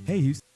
Hey, Houston.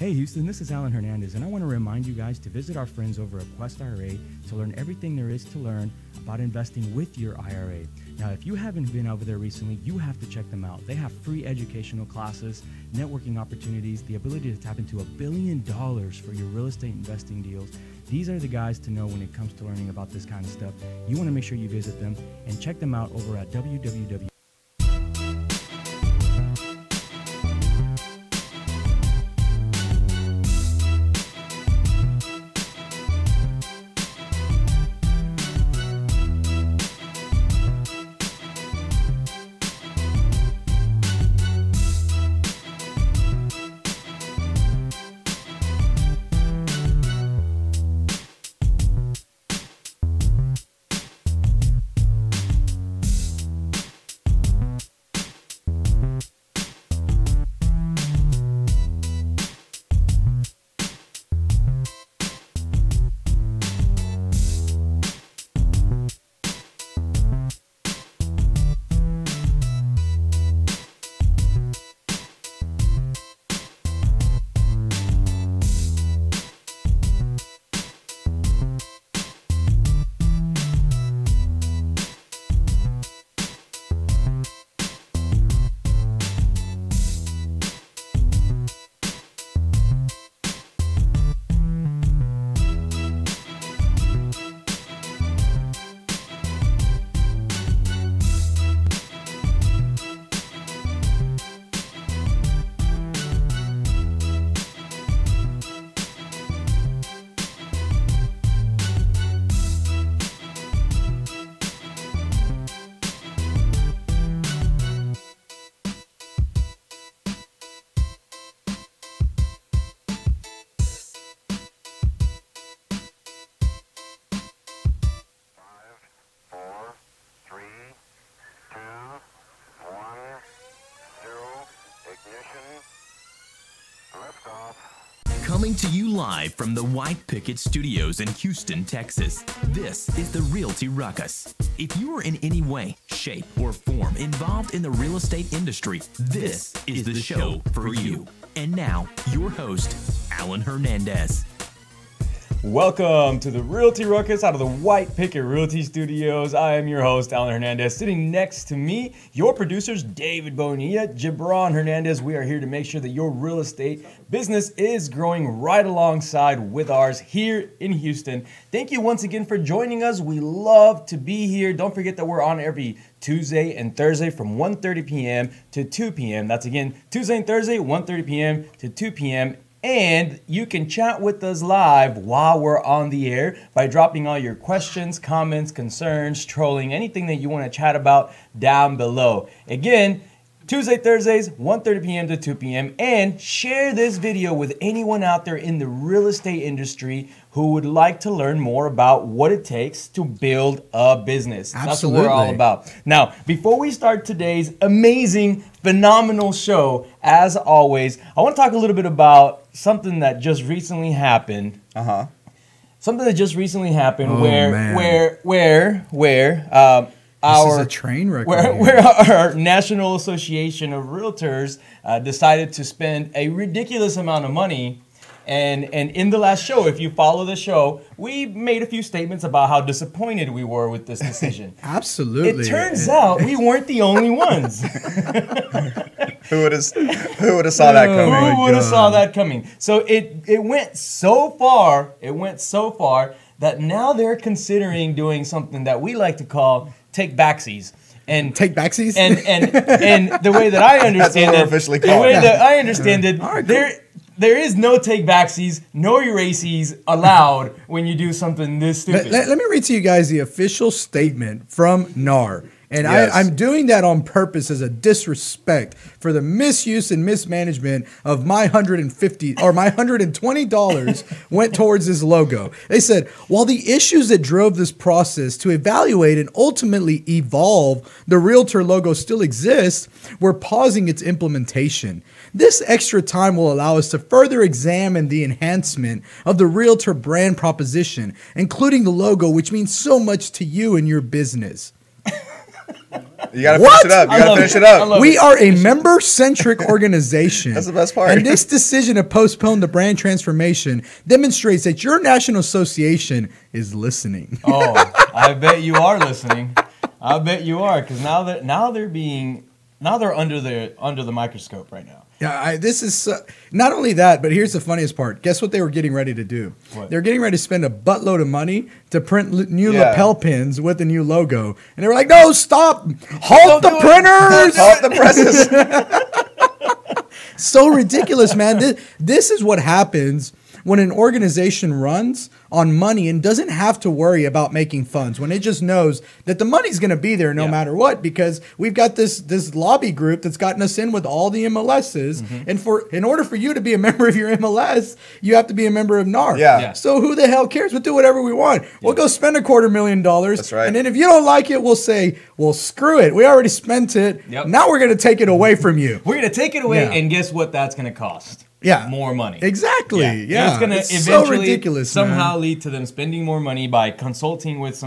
Hey Houston, this is Alan Hernandez, and I want to remind you guys to visit our friends over at Quest IRA to learn everything there is to learn about investing with your IRA. Now, if you haven't been over there recently, you have to check them out. They have free educational classes, networking opportunities, the ability to tap into $1 billion for your real estate investing deals. These are the guys to know when it comes to learning about this kind of stuff. You want to make sure you visit them and check them out over at www. Coming to you live from the White Picket Studios in Houston, Texas, this is the Realty Ruckus. If you are in any way, shape, or form involved in the real estate industry, this is the show for you. And now, your host, Alan Hernandez. Welcome to the Realty Ruckus out of the White Picket Realty Studios. I am your host, Alan Hernandez. Sitting next to me, your producers, David Bonilla, Gibran Hernandez. We are here to make sure that your real estate business is growing right alongside with ours here in Houston. Thank you once again for joining us. We love to be here. Don't forget that we're on every Tuesday and Thursday from 1:30 p.m. to 2 p.m. That's again, Tuesday and Thursday, 1:30 p.m. to 2 p.m. And you can chat with us live while we're on the air by dropping all your questions, comments, concerns, trolling, anything that you want to chat about down below. Again, Tuesday, Thursdays, 1:30 p.m. to 2 p.m. And share this video with anyone out there in the real estate industry who would like to learn more about what it takes to build a business. Absolutely. That's what we're all about. Now, before we start today's amazing, phenomenal show, as always, I want to talk a little bit about something that just recently happened. Something that just recently happened where this is a train wreck. Where our National Association of Realtors decided to spend a ridiculous amount of money. And in the last show, if you follow the show, we made a few statements about how disappointed we were with this decision. Absolutely. It turns out we weren't the only ones. Who would have saw that coming? Who would have saw that coming? So it went so far. It went so far that now they're considering doing something that we like to call take backsies. And take backsies? And the way that I understand That's what we're officially calling the way it. that I understand it, All right, cool. There is no take backsies, no erases allowed when you do something this stupid. Let me read to you guys the official statement from NAR. And Yes. I'm doing that on purpose as a disrespect for the misuse and mismanagement of my $150 or my $120 went towards this logo. They said, while the issues that drove this process to evaluate and ultimately evolve the Realtor logo still exist, we're pausing its implementation. This extra time will allow us to further examine the enhancement of the Realtor brand proposition, including the logo, which means so much to you and your business. You gotta finish it up. You gotta finish it up. We are a member-centric organization. That's the best part. And this decision to postpone the brand transformation demonstrates that your national association is listening. Oh, I bet you are listening. I bet you are, because now they're under the microscope right now. Yeah, this is not only that, but here's the funniest part. Guess what they were getting ready to do? What? They were getting ready to spend a buttload of money to print new lapel pins with the new logo. And they were like, no, stop. Halt the printers. Halt the presses. So ridiculous, man. This is what happens when an organization runs on money and doesn't have to worry about making funds, when it just knows that the money's going to be there no matter what, because we've got this lobby group that's gotten us in with all the MLSs. And in order for you to be a member of your MLS, you have to be a member of NAR. Yeah. So who the hell cares? We'll do whatever we want. We'll go spend $250,000. That's right. And then if you don't like it, we'll say, well, screw it. We already spent it. Yep. Now we're going to take it away from you. We're going to take it away, Yeah. and guess what that's going to cost? Yeah. More money. Exactly. Yeah. And it's going to so eventually ridiculous, somehow man. lead to them spending more money by consulting with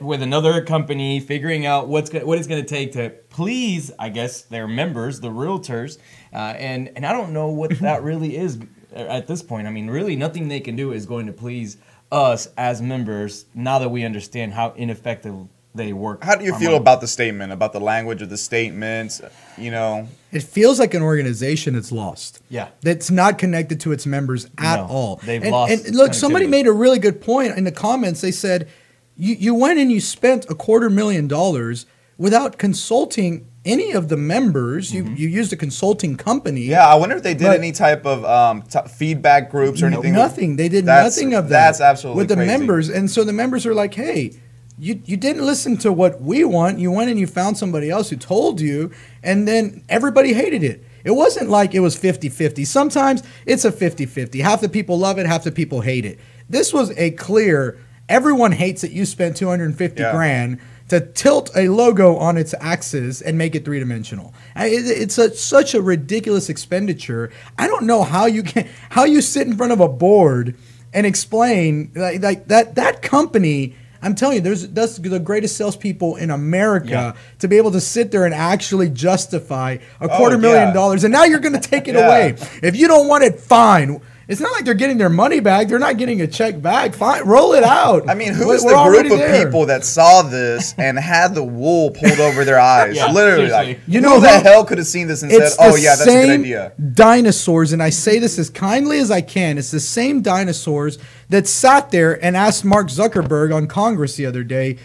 with another company, figuring out what it's going to take to please, I guess, their members, the realtors. And I don't know what that really is at this point. I mean, really nothing they can do is going to please us as members now that we understand how ineffective they work. How do you feel about the statement, about the language of the statements? You know, It feels like an organization that's lost. Yeah. That's not connected to its members at all. They've lost And look, somebody connectivity. made a really good point in the comments. They said, you went and you spent $250,000 without consulting any of the members. You used a consulting company. yeah. I wonder if they did any type of feedback groups or anything. Nothing. They did That's- nothing of that. that's absolutely with the crazy. members. And so the members are like, hey, you didn't listen to what we want. You went and you found somebody else who told you, and then everybody hated it. It wasn't like it was 50-50. Sometimes it's a 50-50. Half the people love it, half the people hate it. This was a clear, everyone hates that you spent $250 grand to tilt a logo on its axis and make it three-dimensional. It's such a ridiculous expenditure. I don't know how you sit in front of a board and explain like that company. I'm telling you, that's the greatest salespeople in America to be able to sit there and actually justify $250,000, and now you're going to take it away. If you don't want it, fine. It's not like they're getting their money back. They're not getting a check back. Fine, roll it out. I mean, who's the group of people that saw this and had the wool pulled over their eyes? Literally, like, who the hell could have seen this and said, "Oh yeah, that's a good idea"? Dinosaurs, and I say this as kindly as I can. It's the same dinosaurs that sat there and asked Mark Zuckerberg on Congress the other day,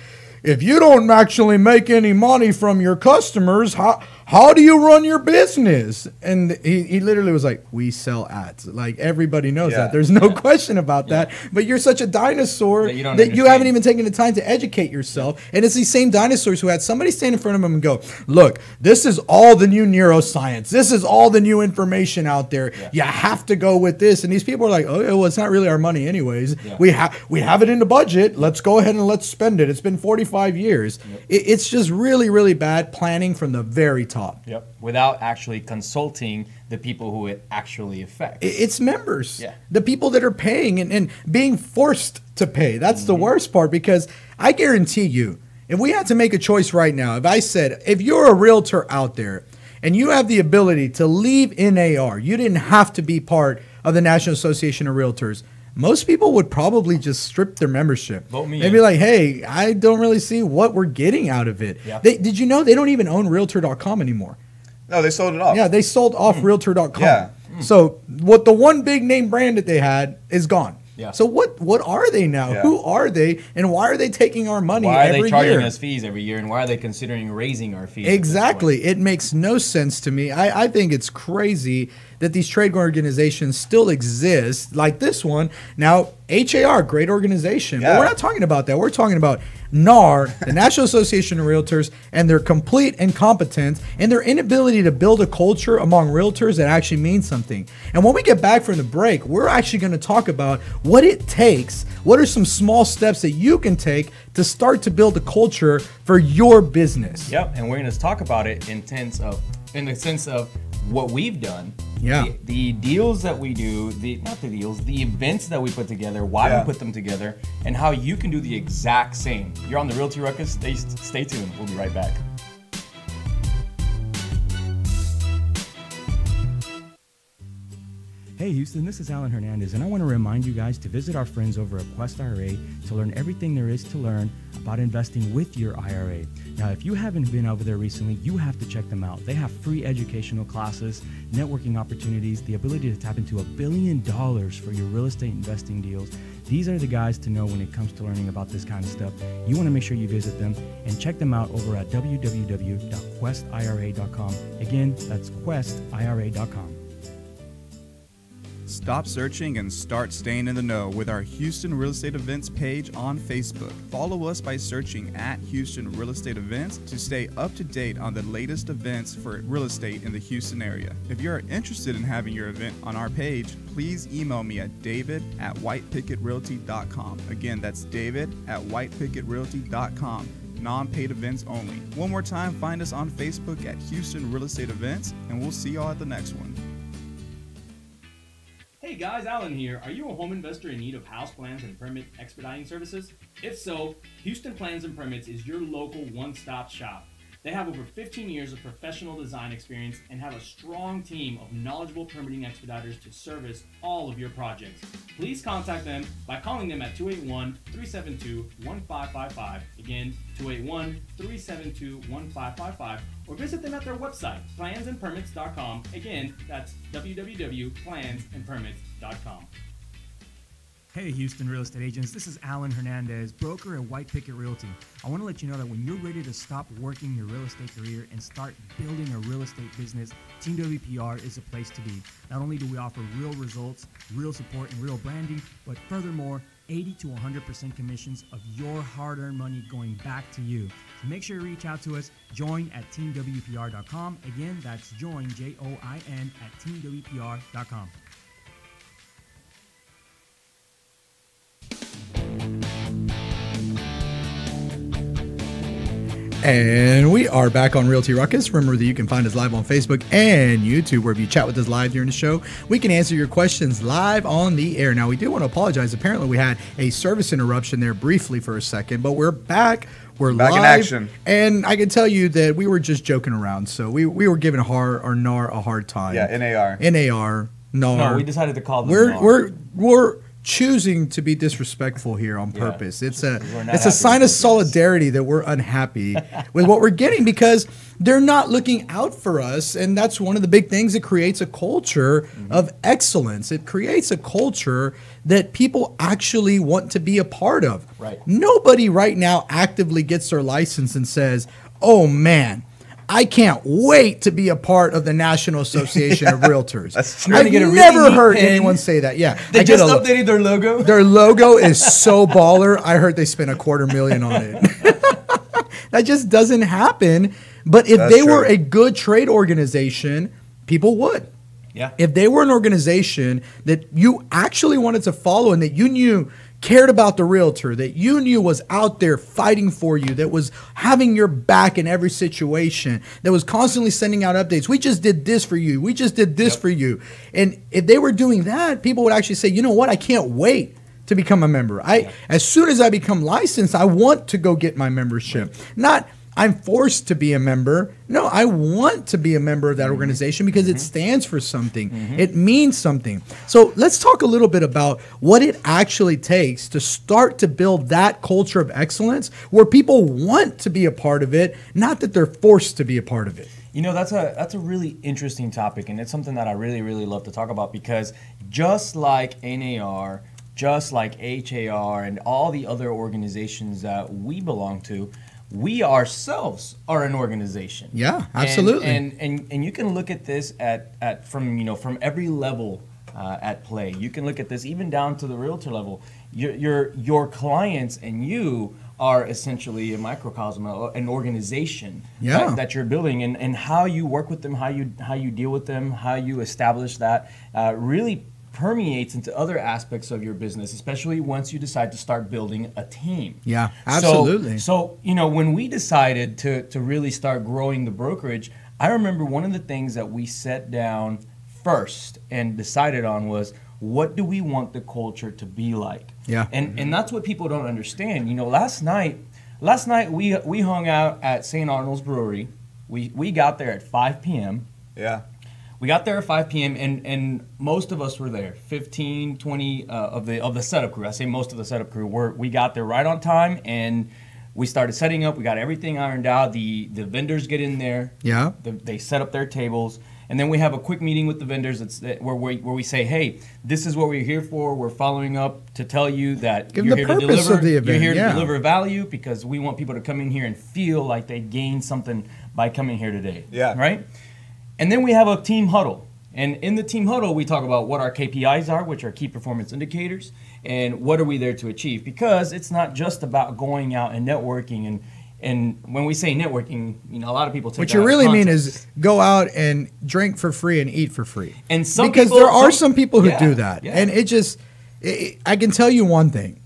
"If you don't actually make any money from your customers, how do you run your business?" And he literally was like, "We sell ads." Like, everybody knows that. There's no question about that. But you're such a dinosaur that you haven't even taken the time to educate yourself. And it's these same dinosaurs who had somebody stand in front of them and go, "Look, this is all the new neuroscience. This is all the new information out there. You have to go with this." And these people are like, "Oh, well, it's not really our money anyways. We have it in the budget. Let's go ahead and let's spend it. It's been 45 years." It's just really, really bad planning from the very top. Without actually consulting the people who it actually affects. It's members. The people that are paying and being forced to pay. That's the worst part, because I guarantee you, if we had to make a choice right now, if I said, if you're a realtor out there and you have the ability to leave NAR, you didn't have to be part of the National Association of Realtors, most people would probably just strip their membership. Vote me They'd be like, "Hey, I don't really see what we're getting out of it." Did you know they don't even own Realtor.com anymore? No, they sold it off. Yeah, they sold off Realtor.com. So what the one big name brand that they had is gone. So what are they now? Who are they, and why are they taking our money every year? Why are they charging us fees every year, and why are they considering raising our fees? Exactly. It makes no sense to me. I think it's crazy that these trade organizations still exist, like this one. Now, HAR, great organization. But we're not talking about that. We're talking about NAR, the National Association of Realtors, and their complete incompetence and their inability to build a culture among realtors that actually means something. And when we get back from the break, we're actually going to talk about what it takes. What are some small steps that you can take to start to build a culture for your business? And we're going to talk about it in the sense of what we've done. The deals that we do, the events that we put together, why we put them together, and how you can do the exact same. You're on the Realty Ruckus. Stay tuned. We'll be right back. Hey Houston, this is Alan Hernandez, and I want to remind you guys to visit our friends over at Quest IRA to learn everything there is to learn about investing with your IRA. Now, if you haven't been over there recently, you have to check them out. They have free educational classes, networking opportunities, the ability to tap into $1 billion for your real estate investing deals. These are the guys to know when it comes to learning about this kind of stuff. You want to make sure you visit them and check them out over at www.questira.com. Again, that's questira.com. Stop searching and start staying in the know with our Houston Real Estate Events page on Facebook. Follow us by searching at Houston Real Estate Events to stay up to date on the latest events for real estate in the Houston area. If you are interested in having your event on our page, please email me at david@whitepicketrealty.com. Again, that's david@whitepicketrealty.com. Non-paid events only. One more time, find us on Facebook at Houston Real Estate Events, and we'll see y'all at the next one. Hey guys, Alan here. Are you a home investor in need of house plans and permit expediting services? If so, Houston Plans and Permits is your local one-stop shop. They have over 15 years of professional design experience and have a strong team of knowledgeable permitting expediters to service all of your projects. Please contact them by calling them at 281-372-1555. Again, 281-372-1555. Or visit them at their website, plansandpermits.com. Again, that's www.plansandpermits.com. Hey Houston real estate agents, this is Alan Hernandez, broker at White Picket Realty. I want to let you know that when you're ready to stop working your real estate career and start building a real estate business, Team WPR is a place to be. Not only do we offer real results, real support, and real branding, but furthermore, 80 to 100% commissions of your hard-earned money going back to you. So make sure you reach out to us. Join at teamwpr.com. Again, that's join, Join, at teamwpr.com. And we are back on Realty Ruckus. Remember that you can find us live on Facebook and YouTube, where if you chat with us live during the show, we can answer your questions live on the air. Now, we do want to apologize. Apparently, we had a service interruption there briefly for a second, but we're back. We're back live in action. And I can tell you that we were just joking around. So we were giving NAR a hard time. Yeah, NAR. NAR. No, we decided to call them NAR. We're choosing to be disrespectful here on purpose. It's a sign of solidarity that we're unhappy with what we're getting, because they're not looking out for us. And that's one of the big things that creates a culture of excellence. It creates a culture that people actually want to be a part of. Right. Nobody right now actively gets their license and says, oh man, I can't wait to be a part of the National Association of Realtors. I've never heard anyone say that. Yeah, they just updated their logo. Their logo is so baller. I heard they spent $250,000 on it. That just doesn't happen. But if they were a good trade organization, people would. Yeah. If they were an organization that you actually wanted to follow and that you knew cared about the realtor, that you knew was out there fighting for you, that was having your back in every situation, that was constantly sending out updates. We just did this for you. We just did this for you. And if they were doing that, people would actually say, you know what? I can't wait to become a member. As soon as I become licensed, I want to go get my membership. Not I'm forced to be a member. No, I want to be a member of that organization because it stands for something. It means something. So let's talk a little bit about what it actually takes to start to build that culture of excellence where people want to be a part of it, not that they're forced to be a part of it. You know, that's a really interesting topic, and it's something that I really, really love to talk about, because just like NAR, just like HAR, and all the other organizations that we belong to, we ourselves are an organization. Yeah, absolutely. And you can look at this from every level at play. You can look at this even down to the realtor level. Your clients and you are essentially a microcosm, an organization that you're building, and how you work with them, how you deal with them, how you establish that really permeates into other aspects of your business, especially once you decide to start building a team. Yeah, absolutely. So you know, when we decided to really start growing the brokerage, I remember one of the things that we sat down first and decided on was, what do we want the culture to be like? Yeah. And that's what people don't understand. You know, last night we hung out at St. Arnold's Brewery. We got there at 5 p.m. Yeah. We got there at 5 p.m. and most of us were there. 15, 20 of the setup crew. I say most of the setup crew. We got there right on time, and we started setting up. We got everything ironed out. The vendors get in there. Yeah. They set up their tables. And then we have a quick meeting with the vendors where we say, hey, this is what we're here for. We're following up to tell you that you're here to deliver. You're here to deliver value, because we want people to come in here and feel like they gained something by coming here today. Yeah. Right? And then we have a team huddle. And in the team huddle, we talk about what our KPIs are, which are key performance indicators, and what are we there to achieve. Because it's not just about going out and networking. And when we say networking, you know, a lot of people take what you really mean is go out and drink for free and eat for free. And some because people, there are some people who do that. Yeah. And I can tell you one thing.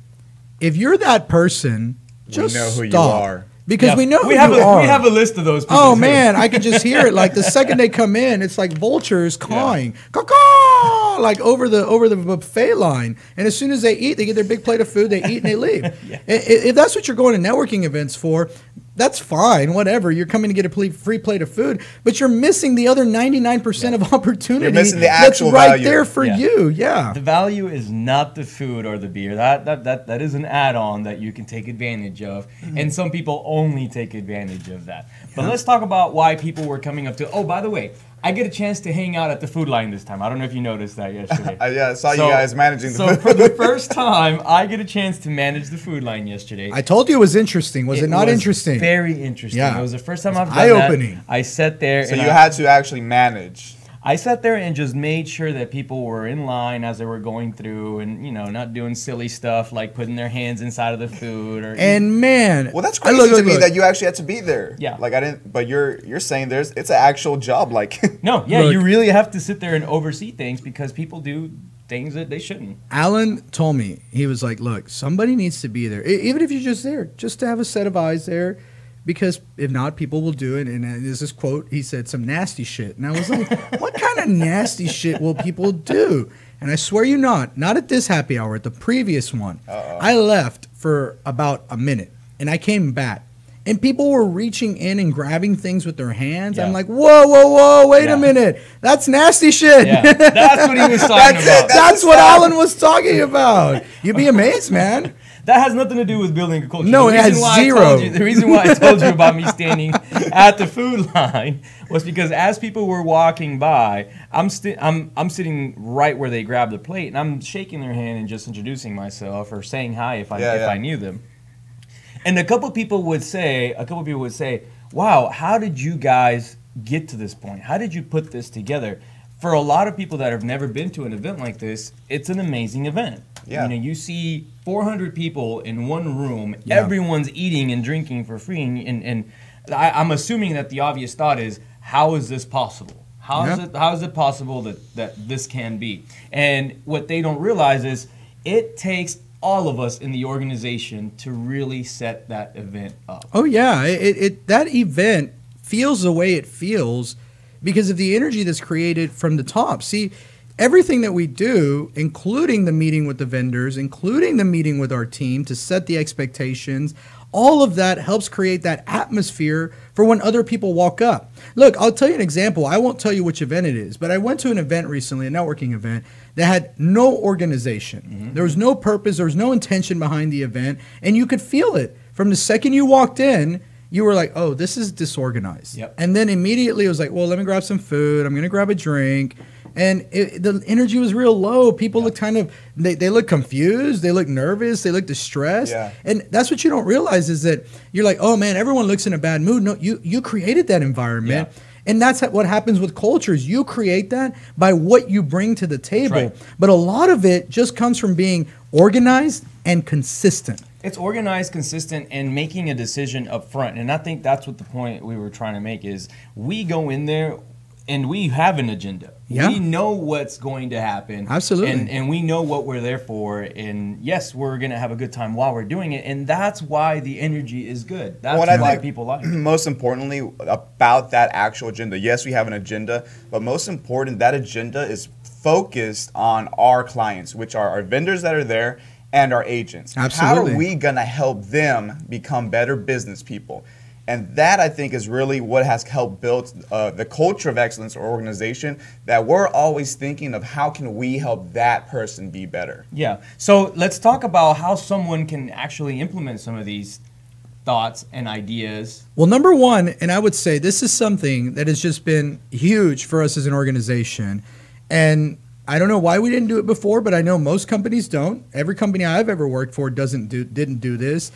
If you're that person, just we know who stop. you are. Because we know who you are. We have a list of those people. Oh, man, I could just hear it. Like the second they come in, it's like vultures cawing. Caw-caw! Like over the buffet line. And as soon as they eat, they get their big plate of food, they eat and they leave. If that's what you're going to networking events for, that's fine, whatever. You're coming to get a free plate of food, but you're missing the other 99% of opportunity. You're missing the actual that's right value. there for you. Yeah. The value is not the food or the beer. That is an add-on that you can take advantage of, and some people only take advantage of that. But let's talk about why people were coming up to. Oh, by the way, I get a chance to hang out at the food line this time. I don't know if you noticed that yesterday. Yeah, I saw you guys managing the food. So for the first time, I get a chance to manage the food line yesterday. I told you it was interesting. Was it not interesting? Very interesting. Yeah. It was the first time I've done eye-opening. that. I sat there. So you had to actually manage. I sat there and just made sure that people were in line as they were going through, and you know, not doing silly stuff like putting their hands inside of the food. Well, that's crazy to me that you actually had to be there. Yeah, like I didn't. But you're saying it's an actual job. Like no, yeah, you really have to sit there and oversee things because people do things that they shouldn't. Alan told me, he was like, "Look, somebody needs to be there, even if you're just there, just to have a set of eyes there." because if not, people will do it. And there's this quote, he said, some nasty shit. And I was like, what kind of nasty shit will people do? And I swear you not at this happy hour, at the previous one. I left for about a minute, and I came back. And people were reaching in and grabbing things with their hands. I'm like, whoa, wait a minute. That's nasty shit. Yeah. That's what he was talking about. That's what Alan was talking about. You'd be amazed, man. That has nothing to do with building a culture. No, it has zero. The reason why I told you about me standing at the food line was because as people were walking by, I'm sitting right where they grab the plate, and I'm shaking their hand and just introducing myself or saying hi if I knew them. And a couple people would say, wow, how did you guys get to this point? How did you put this together? For a lot of people that have never been to an event like this, it's an amazing event. Yeah. You see 400 people in one room, everyone's eating and drinking for free, and I'm assuming that the obvious thought is, how is this possible? How is it possible that this can be? And what they don't realize is it takes all of us in the organization to really set that event up. Oh yeah, that event feels the way it feels because of the energy that's created from the top. See, everything that we do, including the meeting with the vendors, including the meeting with our team to set the expectations, all of that helps create that atmosphere for when other people walk up. Look, I'll tell you an example. I won't tell you which event it is, but I went to an event recently, a networking event, that had no organization. Mm-hmm. There was no purpose. There was no intention behind the event. And you could feel it. From the second you walked in, you were like, oh, this is disorganized. Yep. And then immediately it was like, well, let me grab some food. I'm going to grab a drink. And the energy was real low. People looked kind of, they look confused. They look nervous. They look distressed. Yeah. And that's what you don't realize is that you're like, oh, man, everyone looks in a bad mood. No, you created that environment. Yeah. And that's what happens with cultures. You create that by what you bring to the table. Right. But a lot of it just comes from being organized and consistent. It's organized, consistent, and making a decision up front. And I think that's what the point we were trying to make is we go in there and we have an agenda. Yeah. We know what's going to happen. Absolutely. And we know what we're there for. And yes, we're going to have a good time while we're doing it. And that's why the energy is good. That's why people like it. Most importantly, about that actual agenda. Yes, we have an agenda. But most important, that agenda is focused on our clients, which are our vendors that are there and our agents. Absolutely. How are we going to help them become better business people? And that, I think, is really what has helped build the culture of excellence or organization, that we're always thinking of how can we help that person be better. Yeah. So let's talk about how someone can actually implement some of these thoughts and ideas. Well, number one, and I would say this is something that has just been huge for us as an organization. And I don't know why we didn't do it before, but I know most companies don't. Every company I've ever worked for didn't do this.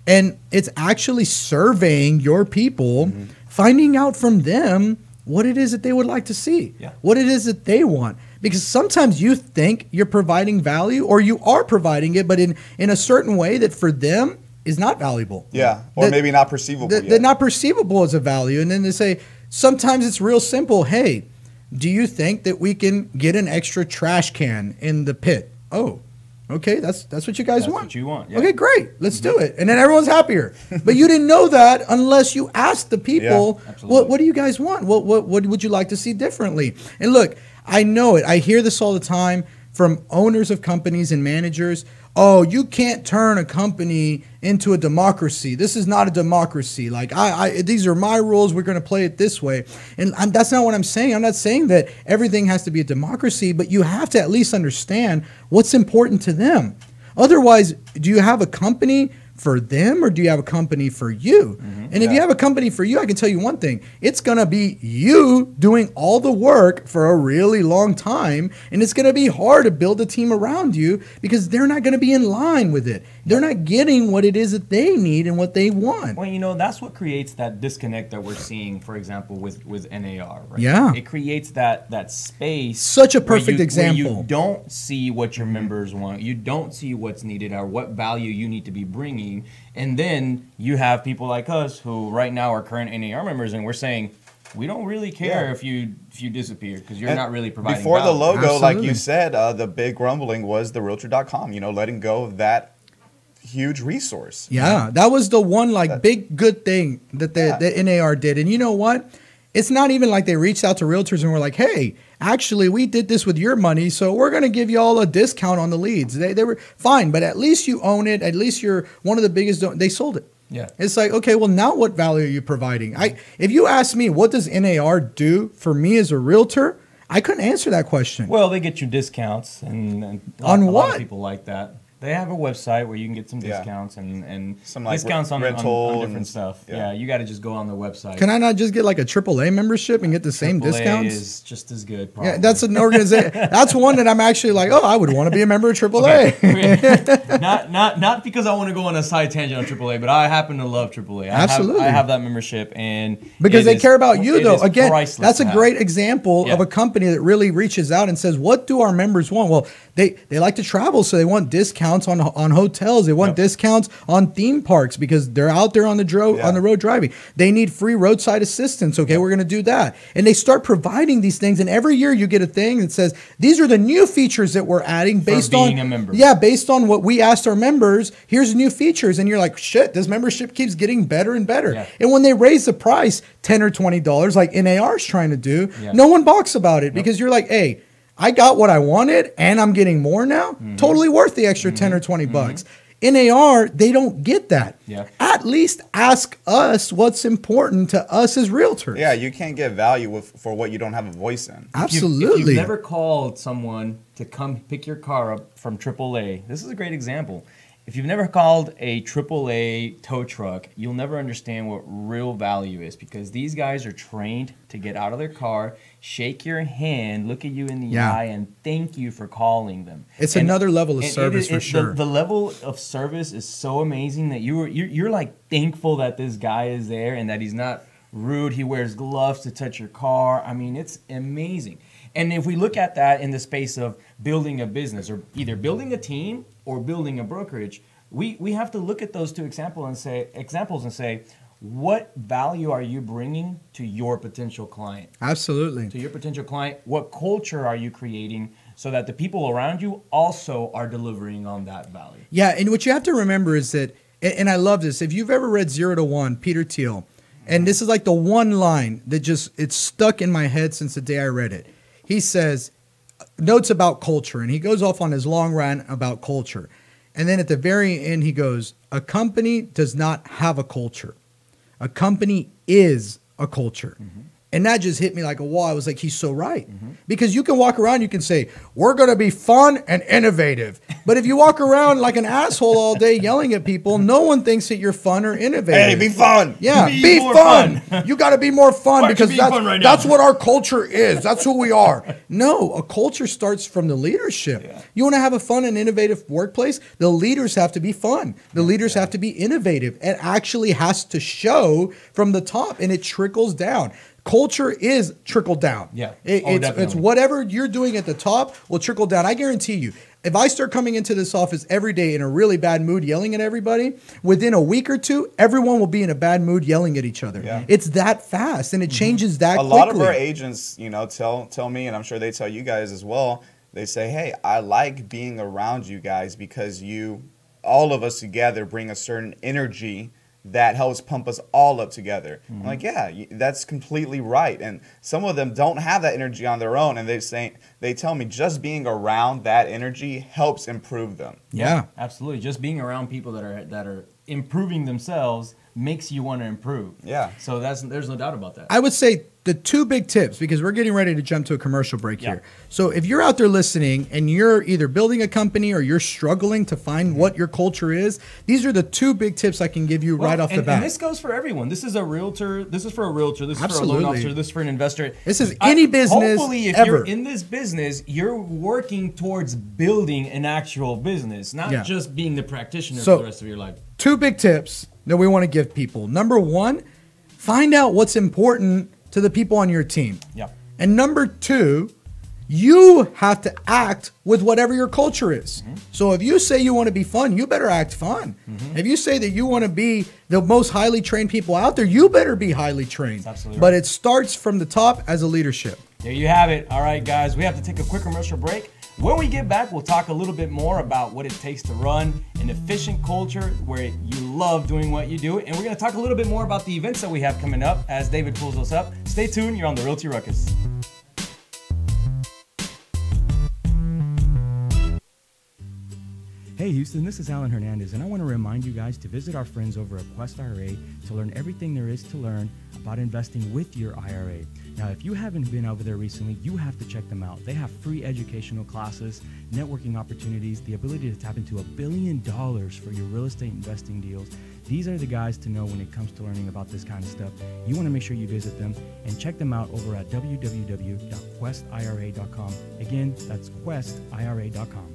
And it's actually surveying your people, finding out from them what it is that they would like to see, what it is that they want. Because sometimes you think you're providing value or you are providing it, but in a certain way that for them is not valuable. Yeah, or maybe not perceivable yet. They're not perceivable as a value. And then they say, sometimes it's real simple. Hey, do you think that we can get an extra trash can in the pit? Oh, okay, that's what you guys want. That's what you want. Yeah. Okay, great. Let's do it. And then everyone's happier. But you didn't know that unless you asked the people, what do you guys want? What would you like to see differently? And look, I know it. I hear this all the time from owners of companies and managers. Oh, you can't turn a company into a democracy. This is not a democracy. Like these are my rules. We're going to play it this way. And that's not what I'm saying. I'm not saying that everything has to be a democracy, but you have to at least understand what's important to them. Otherwise, do you have a company for them or do you have a company for you? And if you have a company for you, I can tell you one thing. It's going to be you doing all the work for a really long time, and it's going to be hard to build a team around you because they're not going to be in line with it. They're not getting what it is that they need and what they want. Well, that's what creates that disconnect that we're seeing, for example, with NAR, right? Yeah. It creates that space. Such a perfect example. Where you don't see what your members want. You don't see what's needed or what value you need to be bringing. And then you have people like us who right now are current NAR members, and we're saying, we don't really care if you disappear because you're not really providing before value. The logo, like you said, the big rumbling was the Realtor.com, letting go of that huge resource. Yeah, that was the one big good thing that the NAR did. And you know what? It's not even like they reached out to realtors and were like, hey, actually, we did this with your money, so we're going to give you all a discount on the leads. They were fine, but at least you own it. At least you're one of the biggest. They sold it. Yeah. It's like, okay, well, now what value are you providing? If you ask me, what does NAR do for me as a realtor? I couldn't answer that question. Well, they get you discounts, and on a what? lot of people like that. They have a website where you can get some discounts and some discounts on different and stuff. Yeah, you got to just go on the website. Can I not just get like a AAA membership and get the same discounts? Is just as good. Probably. Yeah, that's an organization. That's one that I'm actually like, oh, I would want to be a member of AAA. Okay. not because I want to go on a side tangent on AAA, but I happen to love AAA. Absolutely, I have that membership, and because they care about you, though. Again, that's a have. great example of a company that really reaches out and says, what do our members want? Well, they like to travel, so they want discounts on hotels. They want discounts on theme parks because they're out there on the road driving. They need free roadside assistance. Okay, we're going to do that. And they start providing these things. And every year you get a thing that says, these are the new features that we're adding based on being a member. Yeah, based on what we asked our members. Here's new features. And you're like, shit, this membership keeps getting better and better. Yeah. And when they raise the price $10 or $20 like NAR is trying to do, no one balks about it because you're like, hey, I got what I wanted and I'm getting more now. Totally worth the extra 10 or 20 bucks. NAR, they don't get that. Yeah. At least ask us what's important to us as realtors. Yeah, you can't get value for what you don't have a voice in. Absolutely. If you've never called someone to come pick your car up from AAA, this is a great example. If you've never called a AAA tow truck, you'll never understand what real value is because these guys are trained to get out of their car, shake your hand, look at you in the eye, and thank you for calling them. It's another level of service for sure. The level of service is so amazing that you're like thankful that this guy is there and that he's not rude. He wears gloves to touch your car. I mean, it's amazing. And if we look at that in the space of building a business or either building a team or building a brokerage, we have to look at those two examples and say, what value are you bringing to your potential client? Absolutely. To your potential client, what culture are you creating so that the people around you also are delivering on that value? Yeah, and what you have to remember is that, and I love this, if you've ever read 0 to 1, Peter Thiel, and this is like the one line that it's stuck in my head since the day I read it. He says, notes about culture, and he goes off on his long rant about culture. And then at the very end, he goes, a company does not have a culture. A company is a culture. Mm-hmm. And that just hit me like a wall. I was like, he's so right. Mm-hmm. Because you can walk around, you can say, we're going to be fun and innovative. But if you walk around like an asshole all day yelling at people, no one thinks that you're fun or innovative. Hey, be fun. Yeah, be fun. You got to be more fun because that's what our culture is. That's who we are. No, a culture starts from the leadership. Yeah. You want to have a fun and innovative workplace? The leaders have to be fun. The leaders have to be innovative. It actually has to show from the top and it trickles down. Culture is trickle down. Yeah, it's whatever you're doing at the top will trickle down. I guarantee you, if I start coming into this office every day in a really bad mood, yelling at everybody, within a week or two, everyone will be in a bad mood, yelling at each other. Yeah. It's that fast, and it changes that quickly. A lot of our agents, tell me, and I'm sure they tell you guys as well. They say, "Hey, I like being around you guys because all of us together, bring a certain energy." That helps pump us all up together. Mm-hmm. I'm like, yeah, that's completely right. And some of them don't have that energy on their own, and they tell me just being around that energy helps improve them. Yeah, absolutely. Just being around people that are improving themselves makes you want to improve. Yeah. So there's no doubt about that. I would say the two big tips, because we're getting ready to jump to a commercial break here. So if you're out there listening and you're either building a company or you're struggling to find what your culture is, these are the two big tips I can give you right off the bat. And this goes for everyone. This is a realtor. This is for a realtor. This is for a loan officer. This is for an investor. This is any business. Hopefully, if you're in this business, you're working towards building an actual business, not just being the practitioner for the rest of your life. Two big tips that we want to give people. Number one, find out what's important to the people on your team. Yeah. And number two, you have to act with whatever your culture is. Mm-hmm. So if you say you want to be fun, you better act fun. Mm-hmm. If you say that you want to be the most highly trained people out there, you better be highly trained. That's absolutely right. But it starts from the top as a leadership. There you have it. All right, guys, we have to take a quick commercial break. When we get back, we'll talk a little bit more about what it takes to run an efficient culture where you love doing what you do. And we're going to talk a little bit more about the events that we have coming up as David pulls us up. Stay tuned. You're on the Realty Ruckus. Hey Houston, this is Alan Hernandez, and I want to remind you guys to visit our friends over at Quest IRA to learn everything there is to learn about investing with your IRA. Now, if you haven't been over there recently, you have to check them out. They have free educational classes, networking opportunities, the ability to tap into $1 billion for your real estate investing deals. These are the guys to know when it comes to learning about this kind of stuff. You want to make sure you visit them and check them out over at www.questira.com. Again, that's questira.com.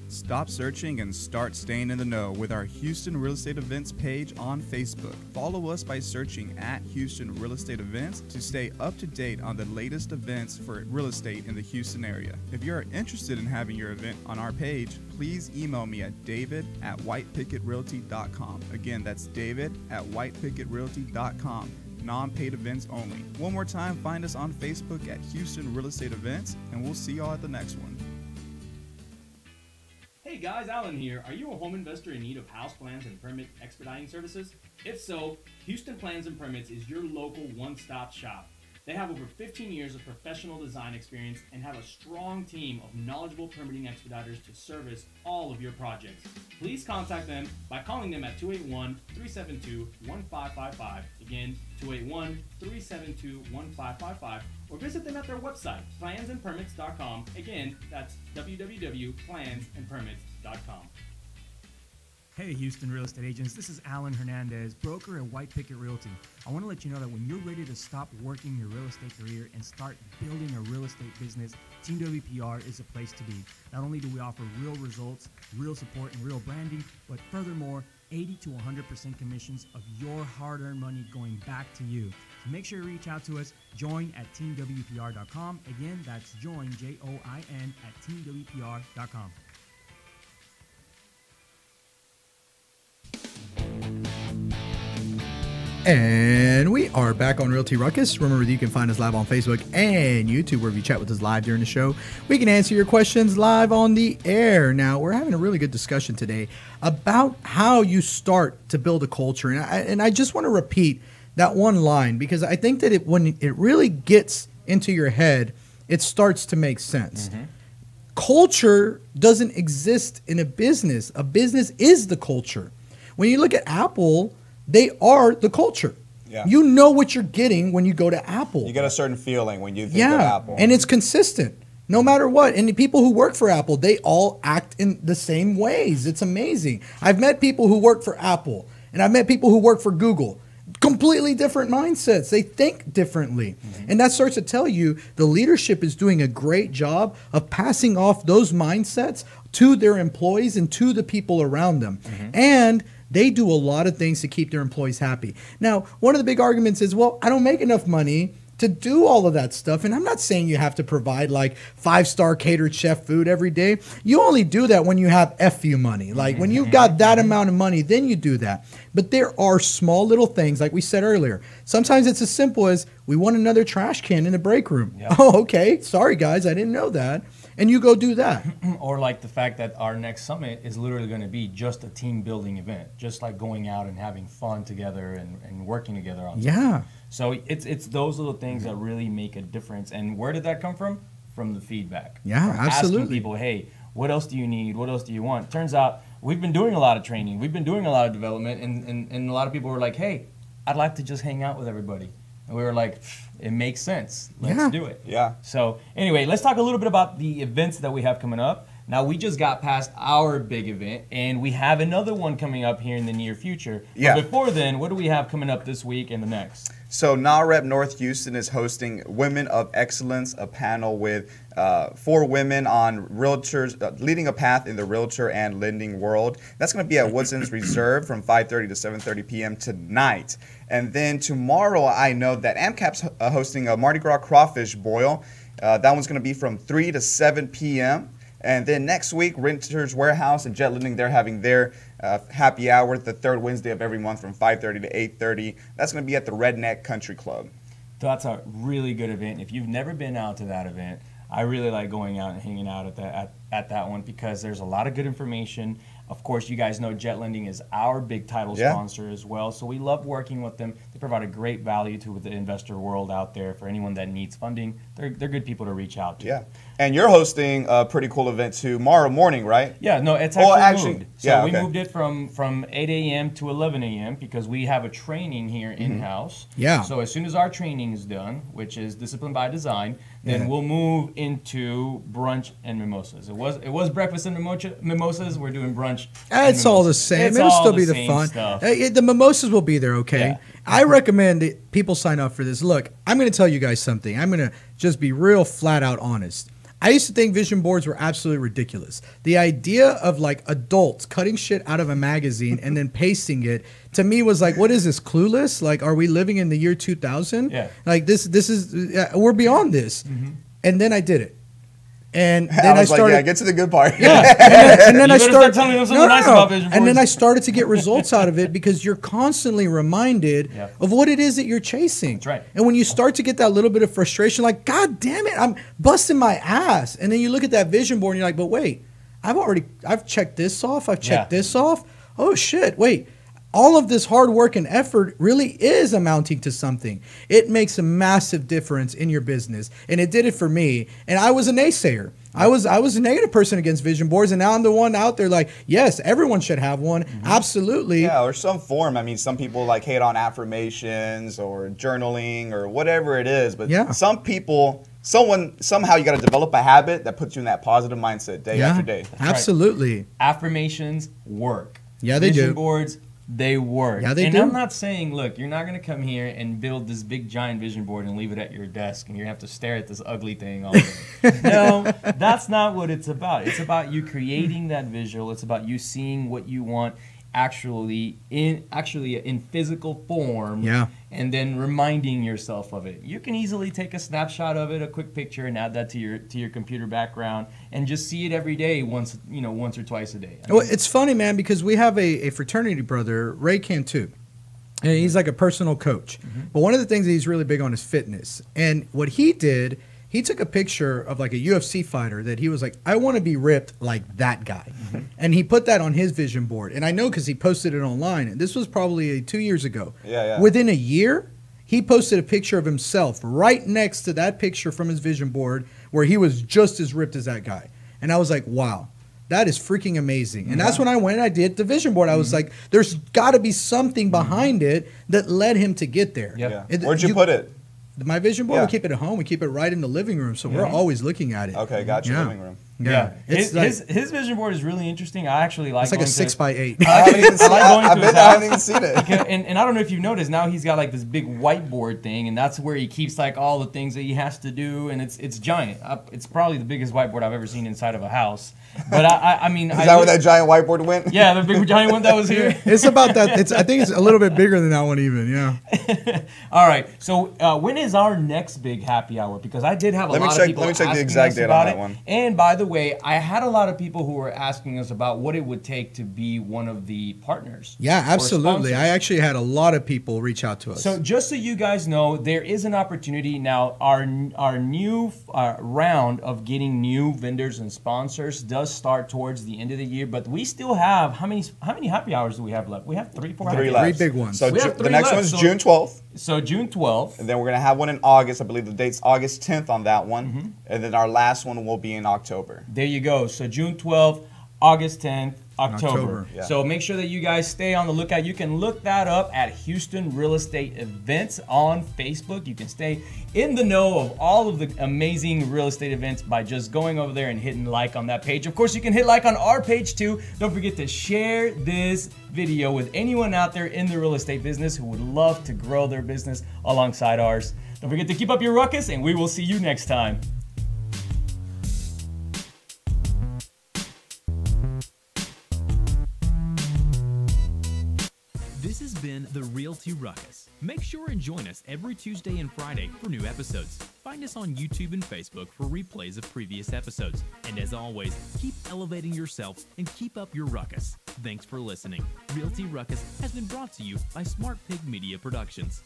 Stop searching and start staying in the know with our Houston Real Estate Events page on Facebook. Follow us by searching at Houston Real Estate Events to stay up to date on the latest events for real estate in the Houston area. If you are interested in having your event on our page, please email me at david@whitepicketrealty.com. Again, that's david@whitepicketrealty.com. Non-paid events only. One more time, find us on Facebook at Houston Real Estate Events, and we'll see y'all at the next one. Hey guys, Alan here. Are you a home investor in need of house plans and permit expediting services? If so, Houston Plans and Permits is your local one-stop shop. They have over 15 years of professional design experience and have a strong team of knowledgeable permitting expediters to service all of your projects. Please contact them by calling them at 281-372-1555. Again, 281-372-1555. Or visit them at their website, plansandpermits.com. Again, that's www.plansandpermits.com. Hey Houston real estate agents, this is Alan Hernandez, broker at White Picket Realty. I want to let you know that when you're ready to stop working your real estate career and start building a real estate business, Team WPR is a place to be. Not only do we offer real results, real support, and real branding, but furthermore, 80 to 100% commissions of your hard-earned money going back to you. So make sure you reach out to us. Join at teamwpr.com. Again, that's join, Join, at teamwpr.com. And we are back on Realty Ruckus. Remember that you can find us live on Facebook and YouTube, where if you chat with us live during the show, we can answer your questions live on the air. Now, we're having a really good discussion today about how you start to build a culture. And I just want to repeat that one line, because I think that when it really gets into your head, it starts to make sense. Mm-hmm. Culture doesn't exist in a business. A business is the culture. When you look at Apple, they are the culture. Yeah. You know what you're getting when you go to Apple. You get a certain feeling when you think of Apple. And it's consistent no matter what. And the people who work for Apple, they all act in the same ways. It's amazing. I've met people who work for Apple, and I've met people who work for Google. Completely different mindsets. They think differently. Mm-hmm. And that starts to tell you the leadership is doing a great job of passing off those mindsets to their employees and to the people around them. Mm-hmm. And they do a lot of things to keep their employees happy. Now, one of the big arguments is, well, I don't make enough money to do all of that stuff. And I'm not saying you have to provide like 5-star catered chef food every day. You only do that when you have FU money. Like when you've got that amount of money, then you do that. But there are small little things, like we said earlier. Sometimes it's as simple as, we want another trash can in the break room. Yep. Oh, okay. Sorry, guys. I didn't know that. And you go do that. Or like the fact that our next summit is literally going to be just a team building event, just like going out and having fun together and working together on something. Yeah. So it's those little things that really make a difference. And where did that come from? From the feedback. Yeah, from absolutely. Asking people, hey, what else do you need? What else do you want? Turns out we've been doing a lot of training. We've been doing a lot of development. And a lot of people were like, hey, I'd like to just hang out with everybody. And we were like, it makes sense. Let's do it. Yeah. So anyway, let's talk a little bit about the events that we have coming up. Now, we just got past our big event, and we have another one coming up here in the near future. Yeah. But before then, what do we have coming up this week and the next? So NAR Rep North Houston is hosting Women of Excellence, a panel with 4 women on realtors, leading a path in the realtor and lending world. That's going to be at Woodson's Reserve from 5:30 to 7:30 p.m. tonight. And then tomorrow, I know that AMCAP's hosting a Mardi Gras crawfish boil. That one's going to be from 3 to 7 p.m. And then next week, Renters Warehouse and Jet Lending, they're having their happy hour the third Wednesday of every month from 5:30 to 8:30. That's going to be at the Redneck Country Club. That's a really good event. If you've never been out to that event, I really like going out and hanging out at that one because there's a lot of good information. Of course, you guys know Jet Lending is our big title sponsor as well, so we love working with them. They provide a great value to the investor world out there for anyone that needs funding. They're good people to reach out to. Yeah, and you're hosting a pretty cool event tomorrow morning, right? Yeah, no, it's actually moved. So we moved it from 8 a.m. to 11 a.m. because we have a training here in-house. Yeah. So as soon as our training is done, which is Discipline by Design, then we'll move into brunch and mimosas. It was breakfast and mimosas. We're doing brunch. It's all the same. It'll still be the fun. The mimosas will be there, okay? Yeah. I recommend that people sign up for this. Look, I'm going to tell you guys something. I'm going to just be real flat out honest. I used to think vision boards were absolutely ridiculous. The idea of like adults cutting shit out of a magazine and then pasting it to me was like, what is this, Clueless? Like, are we living in the year 2000? Yeah. Like this is we're beyond this. And then I did it. And then I started, like, get to the good part. Yeah, and then I started telling them something nice about vision boards. And then I started to get results out of it because you're constantly reminded of what it is that you're chasing. That's right. And when you start to get that little bit of frustration, like, God damn it, I'm busting my ass. And then you look at that vision board and you're like, but wait, I've checked this off. I've checked this off. Oh shit, wait. All of this hard work and effort really is amounting to something. It makes a massive difference in your business. And it did it for me. And I was a naysayer. I was a negative person against vision boards, and now I'm the one out there like, yes, everyone should have one. Absolutely. Yeah, or some form. I mean, some people like hate on affirmations or journaling or whatever it is. But some people, somehow you got to develop a habit that puts you in that positive mindset day after day. Absolutely. Right. Affirmations work. Yeah, they do. Vision boards, they work. Yeah, they and do. I'm not saying, look, you're not going to come here and build this big giant vision board and leave it at your desk and you have to stare at this ugly thing all day. No, that's not what it's about. It's about you creating that visual. It's about you seeing what you want actually in physical form, and then reminding yourself of it. You can easily take a snapshot of it, a quick picture, and add that to your computer background, and just see it every day, once or twice a day. Well, it's funny, man, because we have a fraternity brother, Ray Cantu, and he's like a personal coach. But one of the things that he's really big on is fitness. And what he did, he took a picture of like a UFC fighter that he was like, I want to be ripped like that guy. And he put that on his vision board. And I know because he posted it online. And this was probably 2 years ago. Within a year, he posted a picture of himself right next to that picture from his vision board where he was just as ripped as that guy. And I was like, wow. That is freaking amazing. And that's when I went and I did the vision board. I was like, there's got to be something behind it that led him to get there. Where'd you put it? My vision board, we keep it at home. We keep it right in the living room, so we're always looking at it. Okay, got your living room. Yeah. His vision board is really interesting. I actually like it's like a 6x8. I haven't even seen it. And I don't know if you've noticed, now he's got like this big whiteboard thing, and that's where he keeps like all the things that he has to do, and it's giant. It's probably the biggest whiteboard I've ever seen inside of a house. But I mean, is that where that giant whiteboard went? Yeah, the big giant one that was here. It's about that. I think it's a little bit bigger than that one even. Yeah. All right. So when is our next big happy hour? Because I did have a lot of people. Let me check the exact date on that one. And by the way, I had a lot of people who were asking us about what it would take to be one of the partners. Yeah, absolutely. I actually had a lot of people reach out to us. So just so you guys know, there is an opportunity now. Our new round of getting new vendors and sponsors does start towards the end of the year, but we still have how many happy hours do we have left? We have three big ones. So the next one's June 12th. So June 12th. And then we're gonna have one in August. I believe the date's August 10th on that one. And then our last one will be in October. There you go. So June 12th, August 10th, October. Yeah. So make sure that you guys stay on the lookout. You can look that up at Houston Real Estate Events on Facebook. You can stay in the know of all of the amazing real estate events by just going over there and hitting like on that page. Of course, you can hit like on our page too. Don't forget to share this video with anyone out there in the real estate business who would love to grow their business alongside ours. Don't forget to keep up your ruckus, and we will see you next time. This has been the Realty Ruckus. Make sure and join us every Tuesday and Friday for new episodes. Find us on YouTube and Facebook for replays of previous episodes. And as always, keep elevating yourself and keep up your ruckus. Thanks for listening. Realty Ruckus has been brought to you by Smart Pig Media Productions.